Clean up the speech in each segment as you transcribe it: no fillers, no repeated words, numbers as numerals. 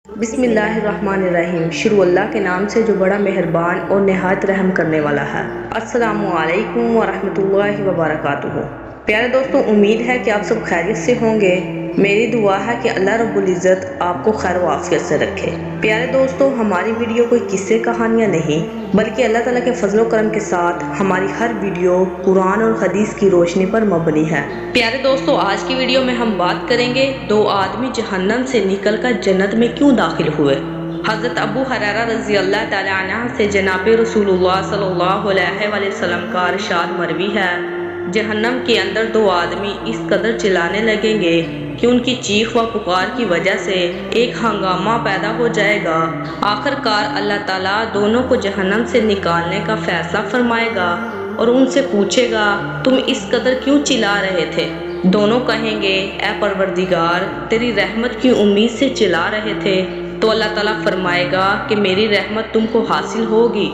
بسم اللہ الرحمن الرحیم۔ شروع اللہ کے نام سے جو بڑا مہربان اور نہایت رحم کرنے والا ہے۔ السلام علیکم ورحمۃ اللہ وبرکاتہ۔ پیارے دوستوں، امید ہے کہ آپ سب خیریت سے ہوں گے۔ میری دعا ہے کہ اللہ رب العزت آپ کو خیر و عافیت سے رکھے۔ پیارے دوستوں، ہماری ویڈیو کوئی قصے کہانیاں نہیں بلکہ اللہ تعالیٰ کے فضل و کرم کے ساتھ ہماری ہر ویڈیو قرآن اور حدیث کی روشنی پر مبنی ہے۔ پیارے دوستوں، آج کی ویڈیو میں ہم بات کریں گے 2 آدمی جہنم سے نکل کر جنت میں کیوں داخل ہوئے۔ حضرت ابو ہریرہ رضی اللہ تعالی عنہ سے جناب رسول اللہ صلی اللہ علیہ وآلہ وسلم کا ارشاد مروی ہے، جہنم کے اندر 2 آدمی اس قدر چلانے لگیں گے کہ ان کی چیخ و پکار کی وجہ سے ایک ہنگامہ پیدا ہو جائے گا۔ آخر کار اللہ تعالیٰ دونوں کو جہنم سے نکالنے کا فیصلہ فرمائے گا اور ان سے پوچھے گا، تم اس قدر کیوں چلا رہے تھے؟ دونوں کہیں گے، اے پروردگار، تیری رحمت کی امید سے چلا رہے تھے۔ تو اللہ تعالیٰ فرمائے گا کہ میری رحمت تم کو حاصل ہوگی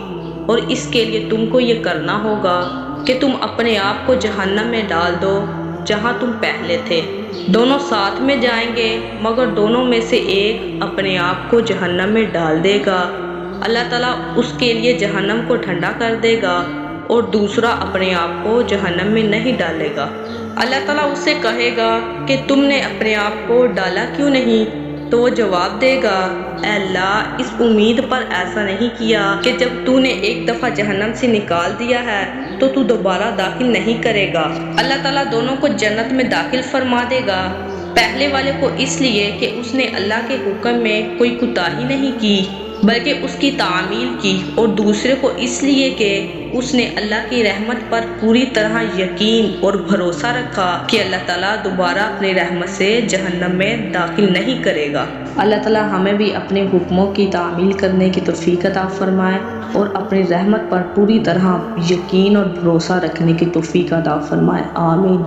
اور اس کے لیے تم کو یہ کرنا ہوگا کہ تم اپنے آپ کو جہنم میں ڈال دو جہاں تم پہلے تھے۔ دونوں ساتھ میں جائیں گے مگر دونوں میں سے ایک اپنے آپ کو جہنم میں ڈال دے گا۔ اللہ تعالیٰ اس کے لیے جہنم کو ٹھنڈا کر دے گا اور دوسرا اپنے آپ کو جہنم میں نہیں ڈالے گا۔ اللہ تعالیٰ اس سے کہے گا کہ تم نے اپنے آپ کو ڈالا کیوں نہیں؟ تو وہ جواب دے گا، اے اللہ، اس امید پر ایسا نہیں کیا کہ جب تو نے ایک دفعہ جہنم سے نکال دیا ہے تو تو دوبارہ داخل نہیں کرے گا۔ اللہ تعالیٰ دونوں کو جنت میں داخل فرما دے گا، پہلے والے کو اس لیے کہ اس نے اللہ کے حکم میں کوئی کوتاہی نہیں کی بلکہ اس کی تعمیل کی، اور دوسرے کو اس لیے کہ اس نے اللہ کی رحمت پر پوری طرح یقین اور بھروسہ رکھا کہ اللہ تعالیٰ دوبارہ اپنی رحمت سے جہنم میں داخل نہیں کرے گا۔ اللہ تعالیٰ ہمیں بھی اپنے حکموں کی تعمیل کرنے کی توفیق عطا فرمائے اور اپنی رحمت پر پوری طرح یقین اور بھروسہ رکھنے کی توفیق عطا فرمائے۔ آمین۔